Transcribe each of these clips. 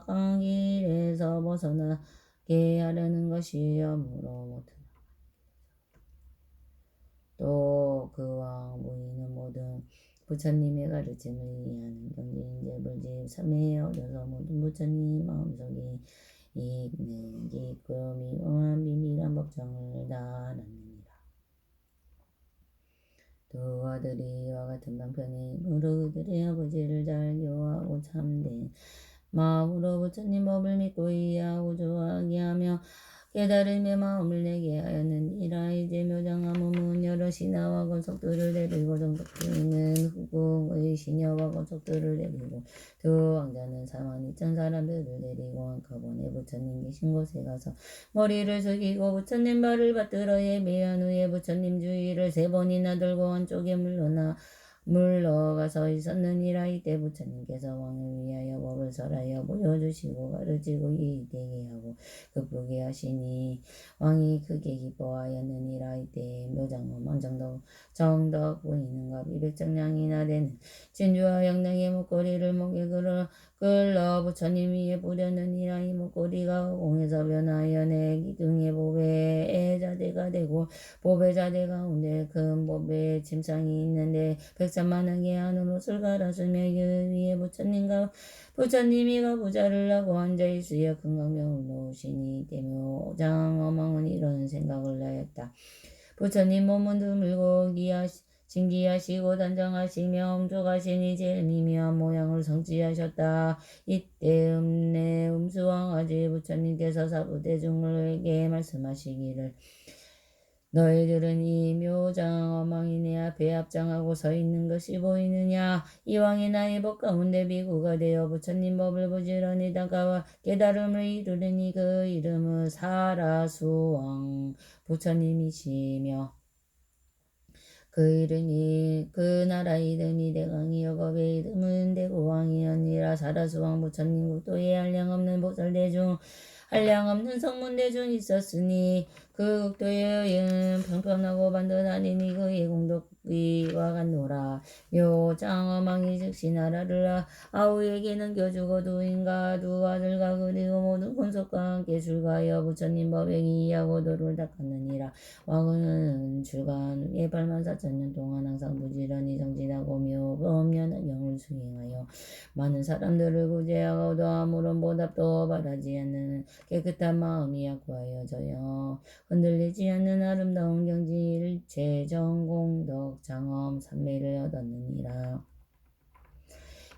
악한 길에서 벗어나게 하려는 것이여므로 못하나. 또 그와 무의는 모든 부처님의 가르침을 이해하는 경지인재 불집 삼매에 얻어서 모든 부처님 마음속에 있는 깊고 미묘한 비밀한 법정을 다 알았느니라. 두 아들이 이와 같은 방편의 힘으로 그들의 아버지를 잘 교화하고 참된 마음으로 부처님 법을 믿고 이해하고 좋아하게 하며 깨달음의 마음을 내게 하였느니라. 이제 묘장한 몸은 여러 신하와 권속들을 데리고 정복해 있는 후궁의 시녀와 권속들을 데리고 두 왕자는 4만 2천 사람들을 데리고 한꺼번에 부처님 계신 곳에 가서 머리를 숙이고 부처님 발을 받들어 예배한 후에 부처님 주위를 3번이나 돌고 한쪽에 물러가서 있었느니라. 이때 부처님께서 왕을 위하여 법을 설하여 보여주시고 가르치고 이익되게 하고 급부게 하시니 왕이 크게 기뻐하였느니라. 이때 묘장은 정덕 부인과 비백정량이나 되는 진주와 영랑의 목걸이를 목에 끌러 부처님 위에 뿌렸느니라. 이 목걸이가 공에서 변하여 내 기둥의 보배의 자대가 되고 보배 자대 가운데 큰 보배의 침상이 있는데 100,000만원의 하늘 옷을 갈아주며 그 위에 부처님이 가부좌를 하고 앉아있으여 금강명을 놓으시니 이때 묘장어망은 이런 생각을 하였다. 부처님 몸은 드물고 진기하시고 단정하시며 엄족하시니 제일 미묘한 모양을 성취하셨다. 이때 음수왕아지 부처님께서 사부대중에게 말씀하시기를 너희들은 이 묘장어망이 내 앞에 합장하고 서 있는 것이 보이느냐? 이 왕이 나의 법 가운데 비구가 되어 부처님 법을 부지런히 다가와 깨달음을 이루르니 그 이름은 사라수왕 부처님이시며 그 나라 이름이 대강이여 법의 이름은 대구왕이었니라. 사라수왕 부처님 국도에 한량없는 보살대중 한량없는 성문대중이 있었으니 그 국도의 여인은 평평하고 반듯하니니 그의 공덕이와 같노라. 묘장어망이 즉시 나라를 아우에게는 교주고 두 아들과 그리고 모든 권속과 함께 출가하여 부처님 법에 이의하고 도를 닦았느니라. 왕은 출가한 후에 84,000년 동안 항상 부지런히 정진하고 묘법연한 경을 수행하여 많은 사람들을 구제하고도 아무런 보답도 바라지 않는 깨끗한 마음이 약구하여져요. 흔들리지 않는 아름다운 경지 일체 정공덕 장엄 삼매를 얻었느니라.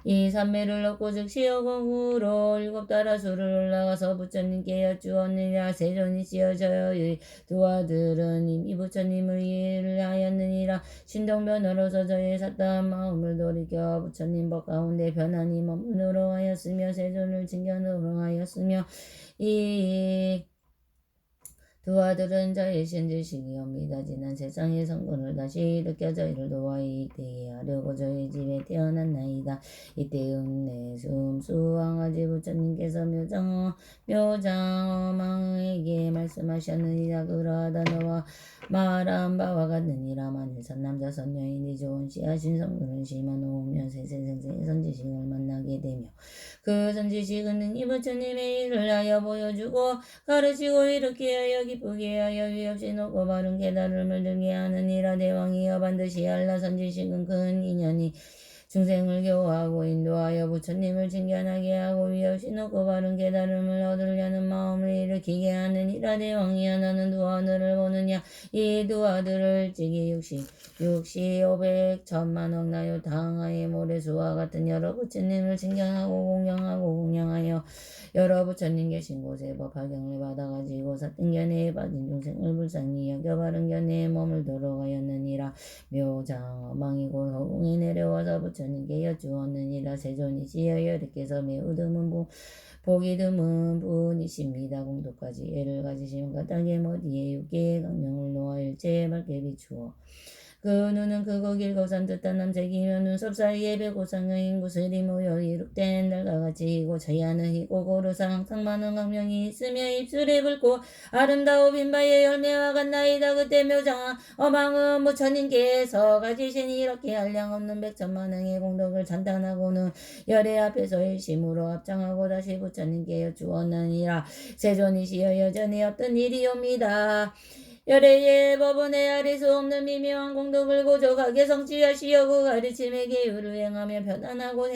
이 삼매를 얻고 즉시 여공으로 7다라수를 올라가서 부처님께 여쭈었느니라. 세존이 씌어져요. 이 두 아들은 이미 부처님을 이해를 하였느니라. 신동변으로서 저의 삿다한 마음을 돌이켜 부처님 법 가운데 편안히 머무르러 하였으며 세존을 칭견으로 하였으며 이 두 아들은 저의 신지식이옵니다. 지난 세상의 성분을 다시 일으켜 저희를 도와 이익되게 하려고 저희 집에 태어났나이다. 이때 은내숨수왕아지 부처님께서 묘장어망에게 말씀하셨느니라. 그러하다 너와 말한 바와 같느니라. 만일 선남자 선여인이 좋은 씨앗인 성분을 심어 놓으면 세세생생의 선지식을 만나게 되며 그 선지식은 이 부처님의 일을 하여 보여주고 가르치고 이렇게 하여 기쁘게 하여 위없이 높고 바른 깨달음을 들게 하느니라. 대왕이여 반드시 알라. 선지식은 큰 인연이 중생을 교화하고 인도하여 부처님을 칭견하게 하고 위없이 높고 바른 깨달음을 얻으려는 마음을 일으키게 하느니라. 대왕이여 너는 두 아들을 보느냐? 이 두 아들을 일찍이 500천만억 나요 당하의 모래수와 같은 여러 부처님을 칭견하고 공경하여 여러 부처님 계신 곳에 법화경을 받아가지고 사등견해에 빠진 중생을 불쌍히 여겨 바른 견해에 머물도록 하였느니라. 묘장어망이고 허공에 내려와서 부처님께 여쭈었느니라. 세존이 지어 여리께서 매우 보기 드문 분이십니다. 공도까지 애를 가지시면 까닭에 머리에 6개의 강명을 놓아 일체에 밝게 비추어 그 눈은 크고 길고 산뜻한 남색이며 눈썹 사이에 배고상의 구슬이 모여 이룩된 달과 같이 이고 저희하는 희고 고루상 항상 많은 강명이 있으며 입술에 붉고 아름다워 빈바의 열매와 같나이다. 그때 묘장 어망은 부처님께서 가지신 이렇게 한량없는 백천만행의 공덕을 찬탄하고는 열애 앞에서 일심으로 합장하고 다시 부처님께 여쭈었느니라. 세존이시여 여전히 없던 일이옵니다. 열애의 법원에 아릴 수 없는 미묘한 공덕을 고족하게 성취하시어 그 가르침의 계율을 행하며 편안하고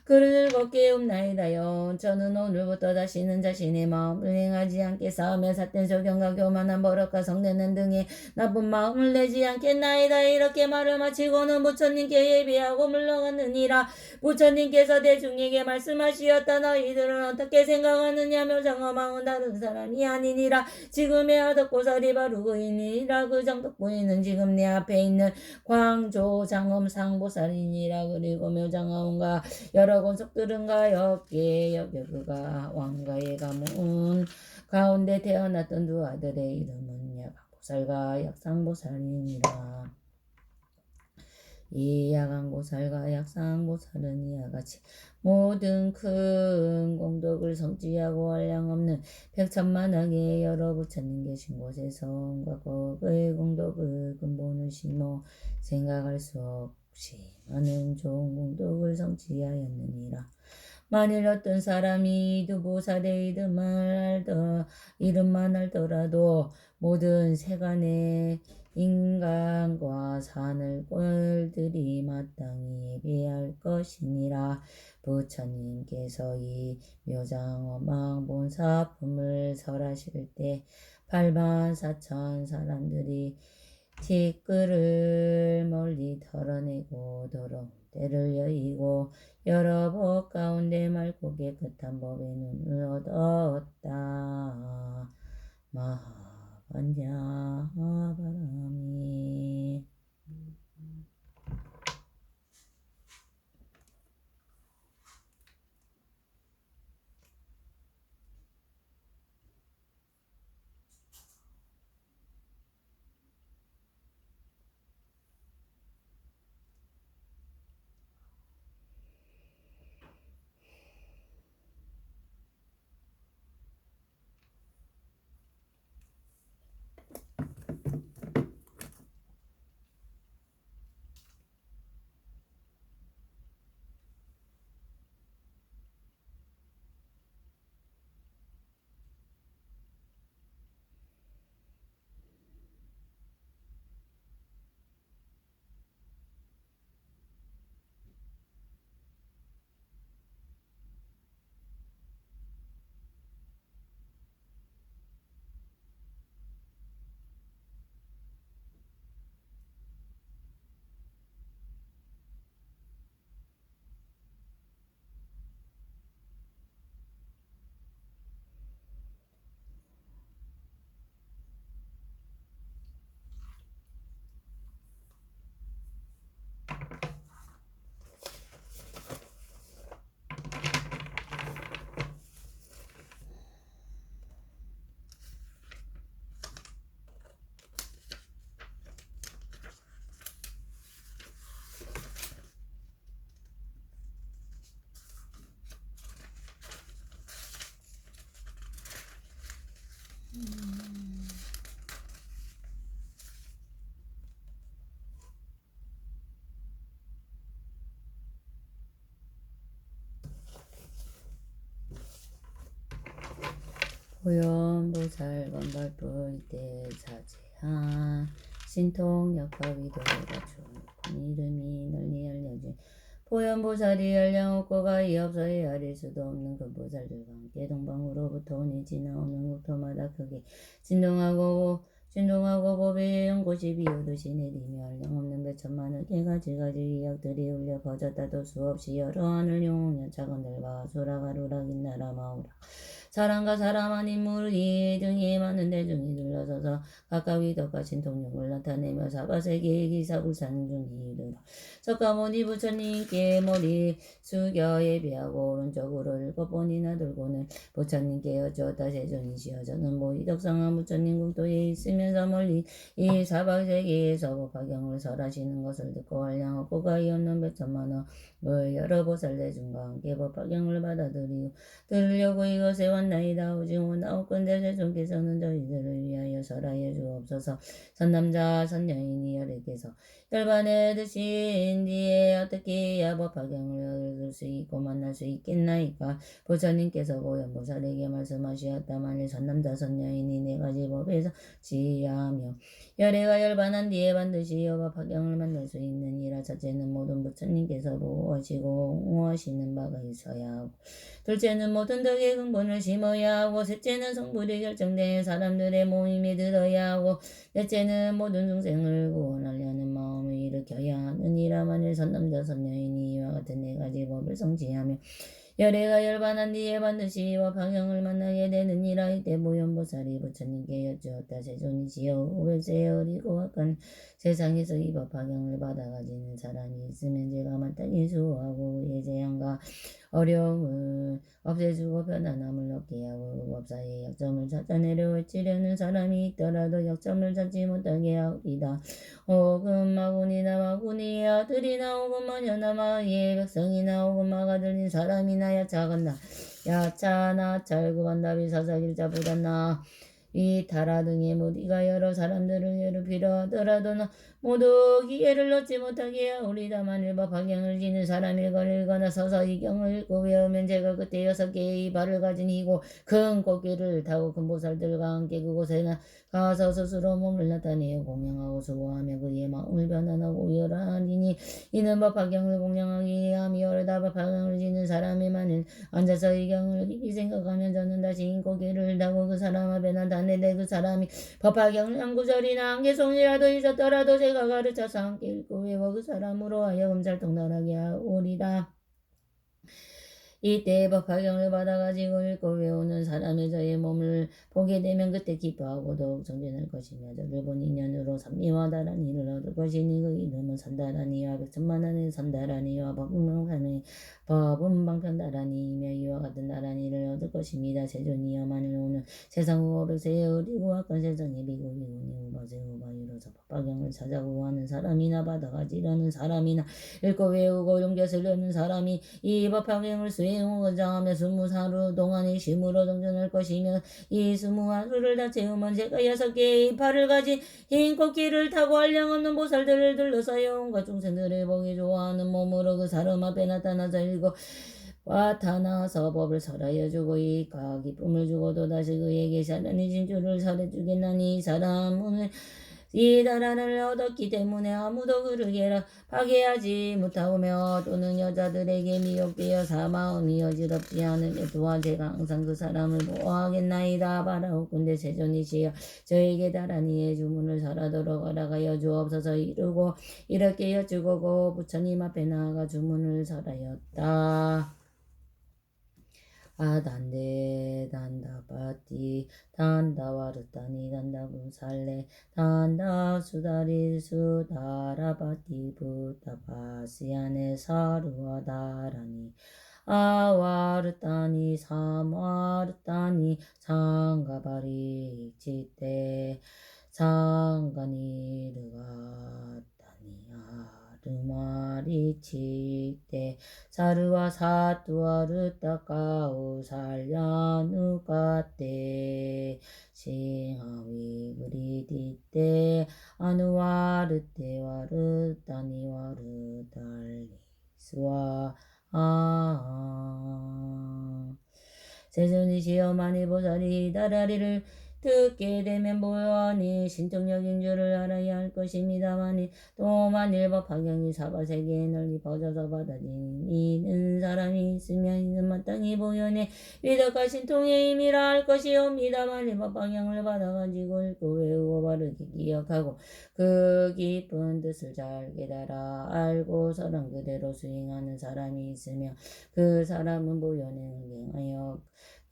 그를 걷게 옵나이다요. 저는 오늘부터 다시는 자신의 마음을 행하지 않게 싸우며 삿된 소경과 교만한 버릇과 성내는 등의 나쁜 마음을 내지 않겠나이다. 이렇게 말을 마치고는 부처님께 예비하고 물러갔느니라. 부처님께서 대중에게 말씀하시었다. 너희들은 어떻게 생각하느냐. 묘장어망은 다른 사람이 아니니라. 지금의 아덕고사리 바로 그이니라. 그 정덕부인은 지금 내 앞에 있는 광조장엄상보살이니라. 그리고 묘장어원과 여러 권속들은 가엾게 여겨 그가 왕가의 가문 가운데 태어났던 두 아들의 이름은 야광보살과 약상보살이니라. 이 야광보살과 약상보살은 이와 같이 모든 큰 공덕을 성취하고 한량없는 백천만왕의 여러 부처님 계신 곳에서 온갖 그의 공덕을 근본을 심어 생각할 수 없이 많은 좋은 공덕을 성취하였느니라. 만일 어떤 사람이 두보살의 이름만 알더라도 모든 세간의 인간과 산을 꼴들이 마땅히 예배할 것이니라. 부처님께서 이 묘장어망 본사품을 설하실 때 84,000 사람들이 티끌을 멀리 털어내고 도로 때를 여의고 여러 법 가운데 맑고 깨끗한 법의 눈을 얻었다. 마하반야바라미. 보현보살 건발불 대사제하 신통역합이도가 좋은 이름이 널리 알려진 보현보살이 한량없고 가히 없어야 아릴 수도 없는 그 보살들과 함께 동방으로부터 오니 지나오는 국토마다 크게 진동하고 법의 연꽃이 비오듯이 내리며 한량없는 백천만의 가지가지 이약들이 울려 퍼졌다도 수없이 여러 하늘 용웅년 차건들과 수라가루락인 나라 마오라 사람과 사람 아닌 무리 등이 많은 대중이 둘러서서 가까이 덕과 신통력을 나타내며 사바세계의 기사불상 중이 이르러 석가모니 부처님께 머리 숙여 예비하고 오른쪽으로 7번이나 돌고는 부처님께 여쭈었다. 세존이시여 저는 모이덕상한 부처님 국도에 있으면서 멀리 이 사바세계에서 법화경을 설하시는 것을 듣고 한량없고 가히 없는 백천만원 여러 보살 대중과 함께 법화경을 들으려고 이것에 왔나이다. 오직 원하옵건대 세존께서는 저희들을 위하여 설하여 주옵소서. 선남자 선여인이 열애께서 열반에 드신 뒤에 어떻게 야법화경을 얻을 수 있고 만날 수 있겠나이까. 부처님께서 고연보살에게 말씀하시었다마니 선남자 선여인이 4가지 법에서 지하며 열애가 열반한 뒤에 반드시 여법화경을 만날 수 있느니라. 첫째는 모든 부처님께서 보호하시고 옹호하시는 바가 있어야 하고, 둘째는 모든 덕의 근본을 심어야 하고, 셋째는 성불이 결정된 사람들의 모임에 들어야 하고, 넷째는 모든 중생을 구원하려는 마음을 일으켜야 하느니라. 만일 선남자 선여인이 이와 같은 4가지 법을 성취하며 열애가 열반한 뒤에 반드시 법화경을 만나게 되느니라. 이때 무연보살이 부처님께 여쭈었다. 세존이시여 500세에 어리고 악한 세상에서 이 법화경을 받아가지는 사람이 있으면 제가 마땅히 수호하고 그의 재앙과 어려움을 없애주고 편안함을 얻게 하고 그 법사의 약점을 찾아내려 외치려는 사람이 있더라도 약점을 찾지 못하게 하리이다. 혹은 마군이나 마군이의 아들이나 혹은 마녀나 마의 백성이나 혹은 마가 들린 사람이나 야차간다 야차나 찰구반답이 사사길자보다나 이 타라 등의 무리가 여러 사람들을 괴롭히려 하더라도 모두 기회를 얻지 못하게 하오리다. 만일 법화경을 지는 사람이 읽거나 서서 이 경을 읽고 외우면 제가 그때 6개의 발을 가진 이고 큰 꽃길을 타고 큰 보살들과 함께 그곳에 가서 스스로 몸을 나타내어 공양하고 수고하며 그의 마음을 변환하고 우열하리니 이는 법화경을 공양하기 위함이 여러다. 법화경을 지는 사람이 만일 앉아서 이 경을 깊이 생각하면 저는 다시 인 고개를 타고 그 사람 앞에 나타내되 그 사람이 법화경을 한 구절이나 한 개송이라도 잊었더라도 제가 가르쳐서 함께 읽고 외워 그 사람으로 하여금 살통달하게 하오리다. 이때 법화경을 받아가지고 읽고 외우는 사람의 저의 몸을 보게 되면 그때 기뻐하고 더욱 정진할 것이며 저를 본 인연으로 삼미와 다란이를 얻을 것이니 그 이름은 선다란이와 백천만한의 선다란이와 법은 방편다란이이며 이와 같은 다란이를 얻을 것입니다. 세존이여 만일 오늘 세상 후 500세에 어리고 악한 세상에 비구비구니 우바세우바 이로서 법화경을 찾아고 하는 사람이나 받아가지려는 사람이나 읽고 외우고 용기하려는 사람이 이 법화경을 수행하고자 하며 20하루 동안의 쉼으로 정전할 것이며 이 20하루를 다 채우면 제가 6개의 팔을 가진 흰 꽃길을 타고 한량없는 보살들을 둘러싸여 온갖 중생들의 보기 좋아하는 몸으로 그 사람 앞에 나타나서 읽고 나타나서 법을 설하여 주고 이가 기쁨을 주고도 다시 그에게 사단의 진주를 설해주겠나니 이 사람은 이 나라를 얻었기 때문에 아무도 그를 파괴하지 못하오며 또는 여자들에게 미혹되어 마음이 어지럽지 않으며 또한 제가 항상 그 사람을 보호하겠나이다. 바라옵건대 세존이시여 저에게 다란이의 주문을 설하도록 허락하여 주옵소서. 이르고 이렇게 여쭈고 부처님 앞에 나아가 주문을 설하였다. 아단데 단다바티 단다와르타니 단다분살레 단다수다리 수다라바티 부타바시아네 사루아다라니 아와르타니 삼와르타니 상가바리 지테 상가니르가타니야 르마리 칙대 사르와 사뚜아르타카우 살야누카테 싱하위 그리디테 아누와르테와르타니와르달리스와 세존이시여 만일 보살이 다라리를 듣게 되면 보여하니 신통력인 줄을 알아야 할 것입니다. 만일 법화경이 사바세계에 널리 퍼져서 받아들이는 사람이 있으면 이는 마땅히 보현해 위덕과 신통의 힘이라 할 것이옵니다. 만일 법화경을 받아가지고 읽고 외우고 바르게 기억하고 그 깊은 뜻을 잘 깨달아 알고 설한 그대로 수행하는 사람이 있으며 그 사람은 보현에 응행하여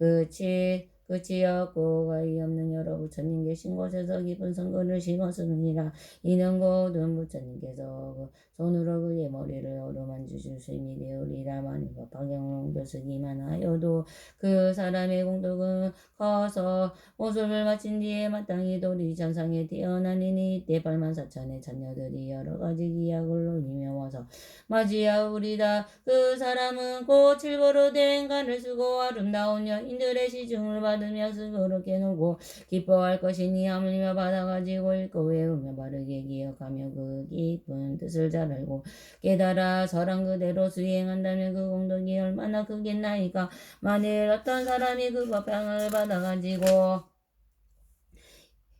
끝이 없고 가히 없는 여러 부처님 계신 곳에서 깊은 성근을 심었으니라. 이는 곧은 부처님께서 그 손으로 그의 머리를 어루만져 주심이 되오리라. 만일 법화경을 옮겨 쓰기만 하여도 그 사람의 공덕은 커서 모습을 마친 뒤에 마땅히 도리 천상에 태어나니니 이때 84,000의 자녀들이 여러 가지 기약을 올리며 와서 맞이하우리다. 그 사람은 곧 칠보로 된 간을 쓰고 아름다운 여인들의 시중을 받으며 스그럽게 놀고 기뻐할 것이니 하물며 받아가지고 읽고 외우며 바르게 기억하며 그 깊은 뜻을 잘 알고 깨달아 설한 그대로 수행한다면 그 공덕이 얼마나 크겠나이까. 만일 어떤 사람이 그 법향을 받아가지고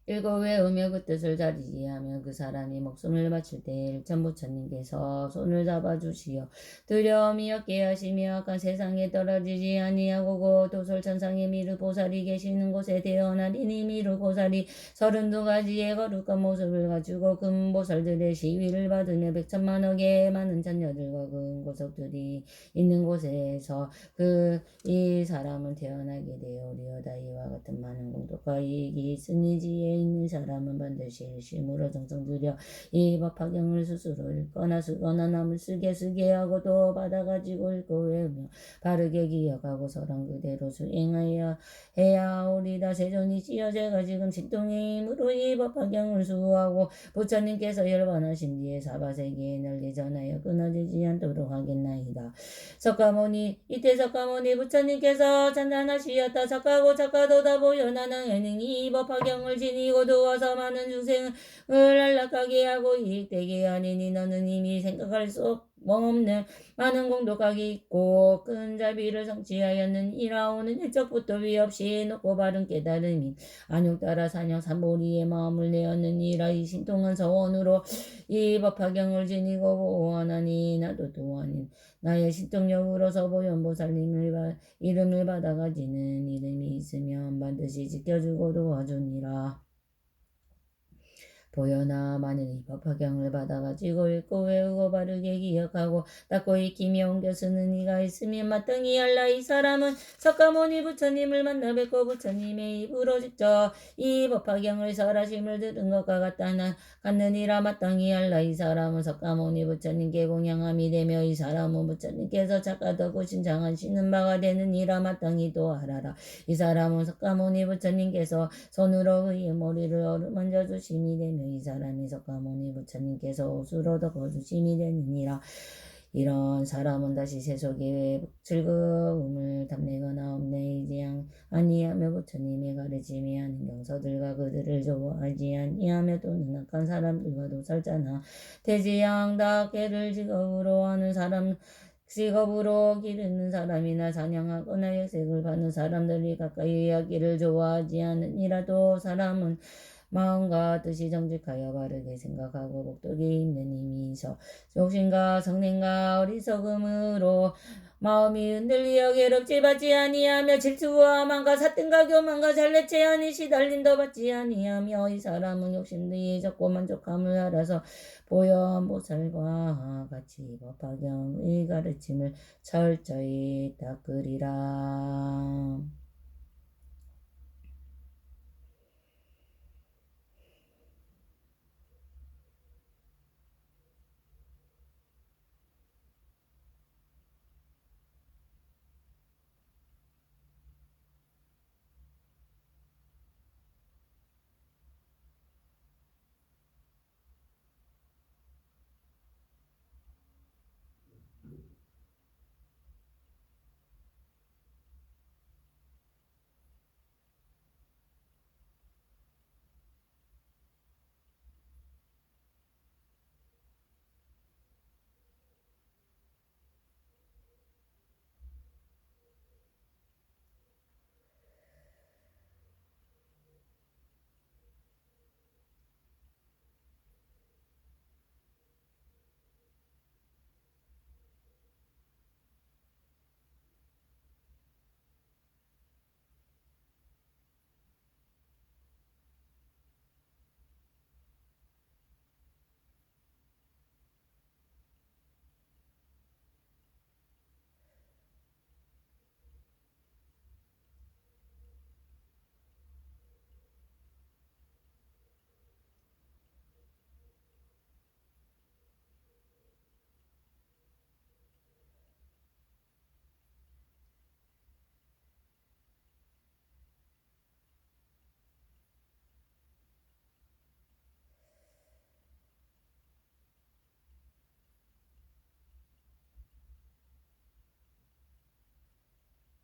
읽어 외우며 그 뜻을 잘 이해하며 그 사람이 목숨을 바칠 때 일천부처님께서 손을 잡아주시어 두려움이 없게 하시며 악한 세상에 떨어지지 아니하고 그 도솔천상에 미르보살이 계시는 곳에 태어나리니 미르보살이 32가지의 거룩한 모습을 가지고 금보살들의 시위를 받으며 100천만억의 많은 자녀들과 금고석들이 있는 곳에서 이 사람은 태어나게 되오리어다. 이와 같은 많은 공덕과 이익이 있으니지에 있는 사람은 반드시 일심으로 정성 들여 이 법화경을 스스로 읽거나 쓰거나 남을 쓰게 하고 또 받아가지고 읽고 외우며 바르게 기억하고 설한 그대로 수행하여 해야 하오리다. 세존이시여 제가 지금 식동의 힘으로 이 법화경을 수호하고 부처님께서 열반하신 뒤에 사바세계에 널리 전하여 끊어지지 않도록 하겠나이다. 이때 석가모니 부처님께서 찬찬하시었다. 착하고 착하도다 보여나는 해능이 이 법화경을 지니고 도와서 많은 중생을 안락하게 하고 이익되게 하니니 너는 이미 생각할 수 없는 많은 공덕하게 있고 큰 자비를 성취하였는 이라오는 일적부터 위 없이 높고 바른 깨달음이 안욕 따라 사냥 삼보리의 마음을 내었느니라. 이 신통한 서원으로 이 법화경을 지니고 보호하나니 나도 또한 나의 신통력으로서 보현보살님을 이름을 받아가지는 이름이 있으면 반드시 지켜주고 도와주니라. 보여나 만일 이 법화경을 받아가지고 읽고 외우고 바르게 기억하고 닦고 익히며 옮겨 쓰는 이가 있으면 마땅히 알라. 이 사람은 석가모니 부처님을 만나 뵙고 부처님의 입으로 직접 이 법화경을 설하심을 들은 것과 같느니라. 마땅히 알라. 이 사람은 석가모니 부처님께 공양함이 되며 이 사람은 부처님께서 착하다고 신장하시는 바가 되느니라. 마땅히 또 알아라. 이 사람은 석가모니 부처님께서 손으로 그의 머리를 어루만져 주심이 되며 이 사람이 석가모니 부처님께서 옷으로 덮어주심이 되느니라. 이런 사람은 다시 세속의 즐거움을 탐내거나 엎내이지 아니하며 부처님의 가르침이 하는 경서들과 그들을 좋아하지 아니하며 또는 악한 사람들과도 살잖아 대지양답게를 직업으로 하는 사람 직업으로 기르는 사람이나 사냥하거나 역색을 받는 사람들이 가까이 하기를 좋아하지 않으니라도 사람은 마음과 뜻이 정직하여 바르게 생각하고 복덕이 있는 힘이 있어 욕심과 성냄과 어리석음으로 마음이 흔들리어 괴롭지 받지 아니하며 질투와 만과 사등과 교만과 잘내체하니 시달림도 받지 아니하며 이 사람은 욕심들이 적고 만족함을 알아서 보현보살과 같이 법화경의 가르침을 철저히 닦으리라.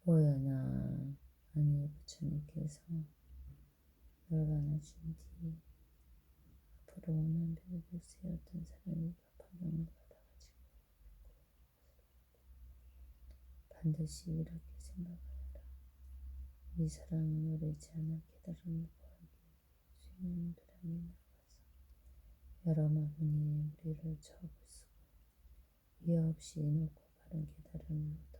보여나 아니 부처님께서 열반하신 뒤 앞으로 오는 백세 어떤 사람이 파경을 받아가지고 반드시 이렇게 생각하여라. 이 사람은 오래지 않아 깨달음을 구하기 수행하는 도량에 나가서 여러 마분이 무리를 처하고 쓰고 위화 없이 놓고 바른 깨달음을 얻어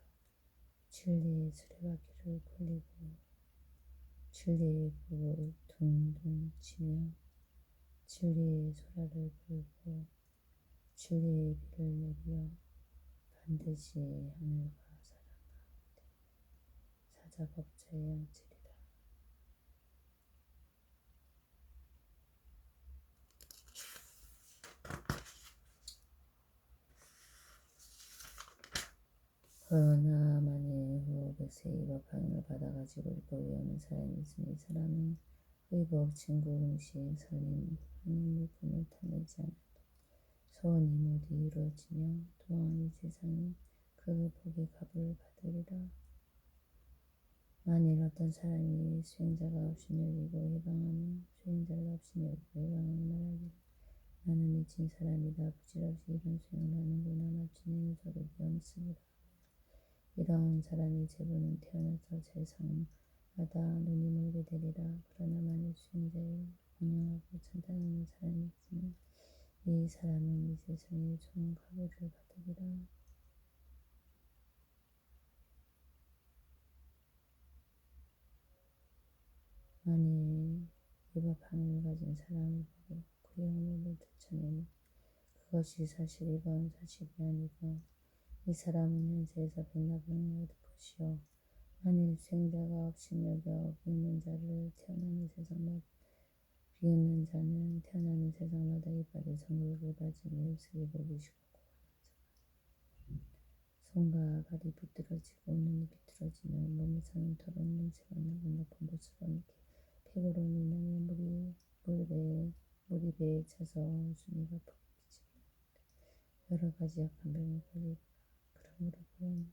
진리의 수레바퀴를 굴리고 진리의 북을 둥둥 치며 진리의 소라를 불고 진리의 비를 내리어 반드시 하늘과 사람 가운데 사자법자에 앉으리라. 그러나 만일 후 백세 이법 방임을 받아가지고 율법이 오는 사람이 있으니 이 사람은 의복, 친구, 음식, 선임, 하는 물품을 탐내지 않아도 소원이 모두 이루어지며 또한 이 세상에 그 복의 값을 받으리라. 만일 어떤 사람이 수행자가 없인 여기고 해방하면 수행자가 없인 여기고 해방하며 말하기를 나는 미친 사람이다. 부질없이 이런 수행을 하는구나. 마치 내 소득이 없으리라. 이러한 사람이 제부는 태어나서 재상하다 눈이 멀게 되리라. 그러나 만일 수행자의 공양하고 찬탄하는 사람이 있으면 이 사람은 이 세상에 좋은 가보를 받으리라. 만일 이법 방임을 가진 사람을 보고 그의 허물을 들춰내면 그것이 사실이건 사실이 아니건 이 사람은 현세에서 백납을 얻을 것이요 만일 수행자가 없인 여겨 비웃는 자를 태어나는 세상마다 비웃는 자는 태어나는 세상마다 이빨이 성욕을 가지며 입술이 목이 시겁고 손과 발이 부드러지고 눈이 비틀어지며 몸에서는 더러운 냄새가 나고 높은 곳으로 이렇게 팩으로 인하여 물이 배에 차서 숨이가 푹 비치며 여러 가지 약한 병에 걸리리라. 그러므로 보여나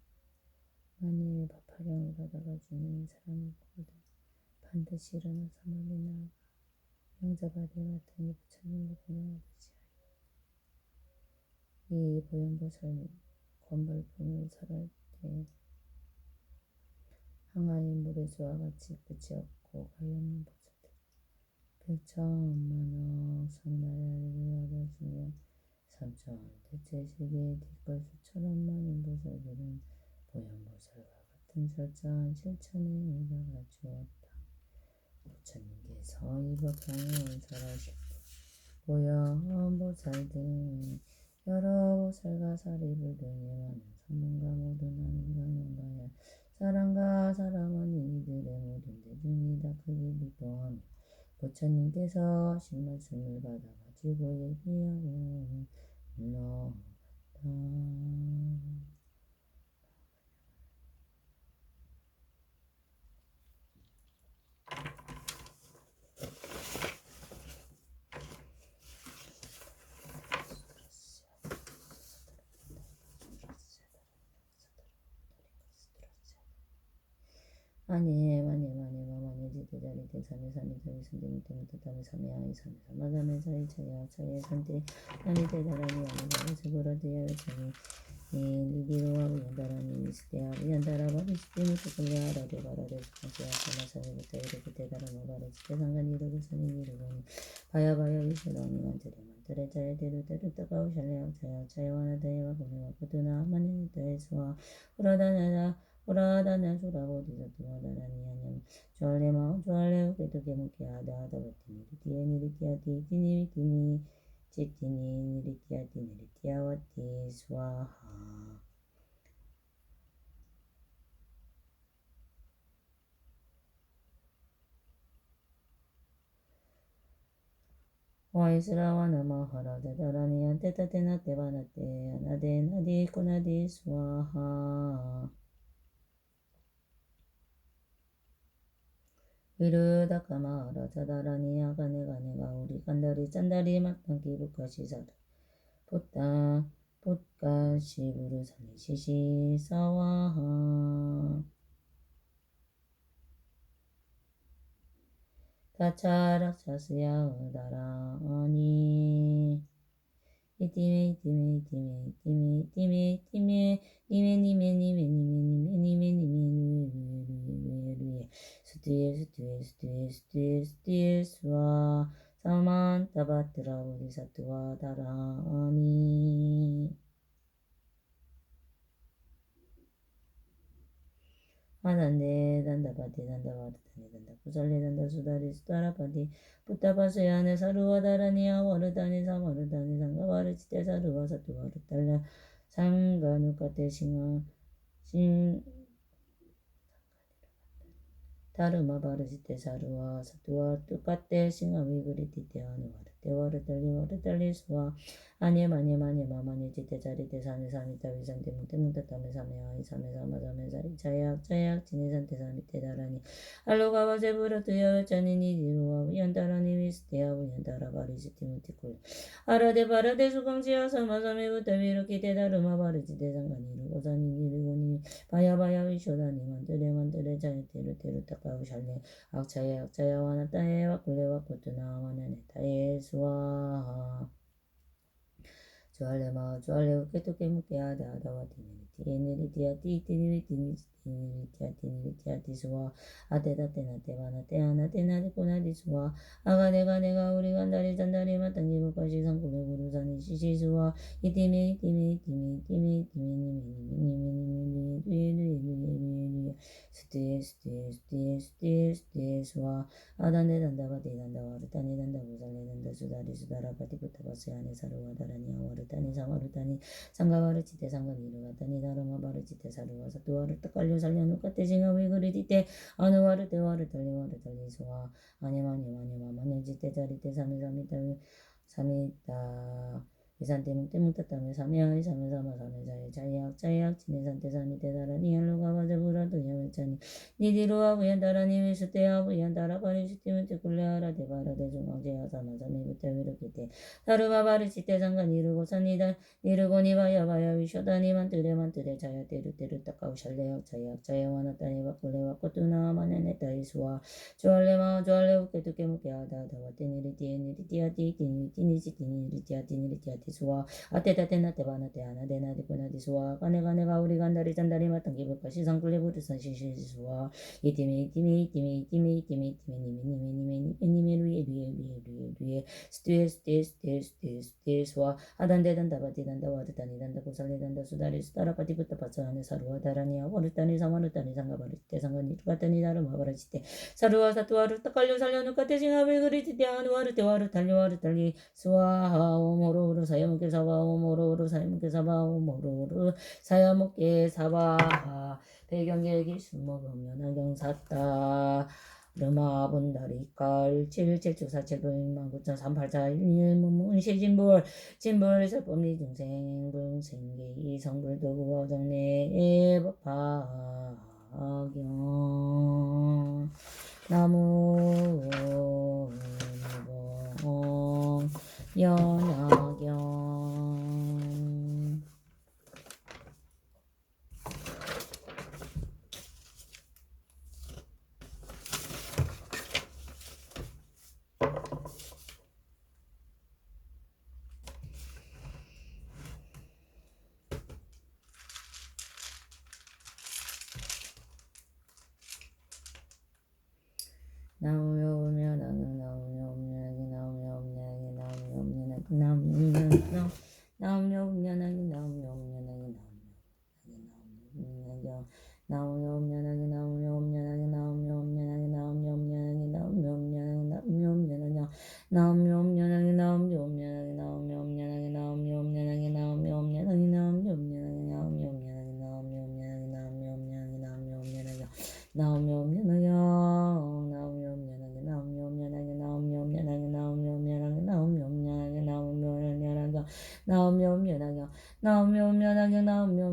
만일 법화경을 받아가 죽는 사람을 보거든 반드시 일어나서 멀리 나아가 영자바리에 마땅히 부처님을 공양하듯이 하여 이 보현보살 권벌품을 설할 때 항아리 물의 수와 같이 끝이 없고 가히 없는 보살들 백천만억 성나라를 얻었으며 삼천 대체 세계의 뒷걸 수천원 많은 보살들은 보현보살과 같은 철저한 실천에 올라가 주었다. 부처님께서 이 법향을 설하실 때 보현보살등 여러 보살과 사리불 등이 많은 성문과 모든 하늘과 영가야 사람과 사람은 이들의 모든 대중이 다 크게 기뻐하며 부처님께서 하신 말씀을 받아가지고 얘기하고 흘러갔다. 만일 지대자리 대산에 산이 저리 선생님 때문에 땀에 삼이 아이 산에 삼아삼에 사이 차야 차에 산대 산이 대다라니 아니라 세보라 대야 정이 니디로 하고 연다라니 미스대하고 연다라바리 시대니 또걸려 하라데 바라데 수강시야 사마산이부터 이렇게 대다라마 바라 지대 상간 이르고 산이 이르고 바야바야 이세동이 만들에 자야 대루대루 뜨거우샬래야 차야 차야와나 대야와 보내와 보드나 만일 대수와 오라다나 소라보디서 도와다라니 하냐면 좋아레마 좋아레 우게도 게무게 하다 버티니 리티야 디티니 찌티니 리티야 와티 스와하 와이스라와 나마하라 데다라니 안테타테나 테바나테 아나데 나디 코나디 스와하 위르다카마하라 자다라니 아가네가네가 우리 간다리 짠다리 마땅기 부카시사다 봇가 시부르사니 시시 사와하 다차락차스야 다라니 이티메 이티메 이티메 이티메 이티메 이티메 니메 니메 니메 니메 니메 니메 니메 니메 스티에 스티에 스티에 스티에 스티에 스와 사만 타바트라 보디사투와 다라니 아단데 단다바디 단다바드 단이 단다 부살리 단다 수다리 수다라바디 부타바스에 안에 사루와 다라니야 와르다니 사마르다니 상가바르치테 사루와 사투와르 달라 상가누카테 싱아 싱 다르마 바르지테 사루와 사투와 뚜까테 싱아 위그리티테 아누와르테 와르달리 와르달리 수와 아니마니마니마마니 지테 자리테 사네 사미타 위산테 무테 무타타메 사메 아이 사메 사마 사메 사이 자약 자약 지네산테 사미테 다라니 알로가와 제부라 tuya 짜니니 디루와 위안다라니 위스테야 위안다라 바리지티 무티콜 아라데 바라데 수강지야 사마사메 부타미루키 테다르마 바르지테 상가니 루고사니 니르고니 바야바야 위쇼다니 만뜨레 자이테르 테르 타카우 샬레 악차야 와나타에 와kul레와 코투나 와나네타에 수와 주알레마 주알레 우케토케 무케아다 아다와 티니리티야 티니리티야 티수와 아테다테나 테바나 테아나 테나리 코나리 수와 아가네가 우리 간다리 잔다리 마땅기 무까시 상쿠메 부루사니 시시수와 이티메 스티에 수와 아단데 단다바디 단다와 루타니 단다 부살레 단다 수다리 수다라바디 부타바스 안에 사루와 다라니야 와르타니 사마루타니 상가와르치테 상가니루가타니 다르마바르치테 사루와 사투와르 딱깔려 살려누카테 징아위 그리디테 아누와르테 와르달리 수와 아니마니마니마마네지테 자리테 사미사미타 사미타 이산테 묵테묵타타메 사미아이 사메사마 사메자에 자약 지네산테 사미테 다라니 알로가바제 부라도 야메차니 니디로와 부얀다라니 위스테야 부얀다라 바리시티무테 굴레아라 데바라데 중앙제야 사마사메 부테위르키테 다르바바리시테 상가 니르고사니다 니르고니바야바야 위쇼다니만 뜨레 자야 테르 타카우 샬레약 자야 와나타니 바kul레와 코투나 마네네타이수와 조알레마 조알레 우케투케 무케아다 다와테니리티야 티니리티야 티수와 아테다테나 테바나 테아나 데나디 꾸나디 수와 가네가 우리 간다리 잔다리 마땅 기브카 시상kul레 부르산 시시수와 이티메 니메 루에 스티에 수와 아단데 단다바디 단다 와르다니 단다 고살레 단다 수다리 수다라바디 부타바스 안에 사루와 다라니야 와르다니 사마르다니 상가바르치테 상가니 루가타니 다르마바르치테 사루와 사투와르 딱깔려 살려누카테 징아베 그리티테 아누와르테 와르달리 수와 오모로르 사야무케 사바 오모로르 사야무케 사바 오모로르 사야무케 사바 배경계기 술먹으면 하경샀다 르마분다리깔 7779471938411문시진불 진불설법리 중생불생계이 성불도구어 정례 법화경 나무 연하경 나오며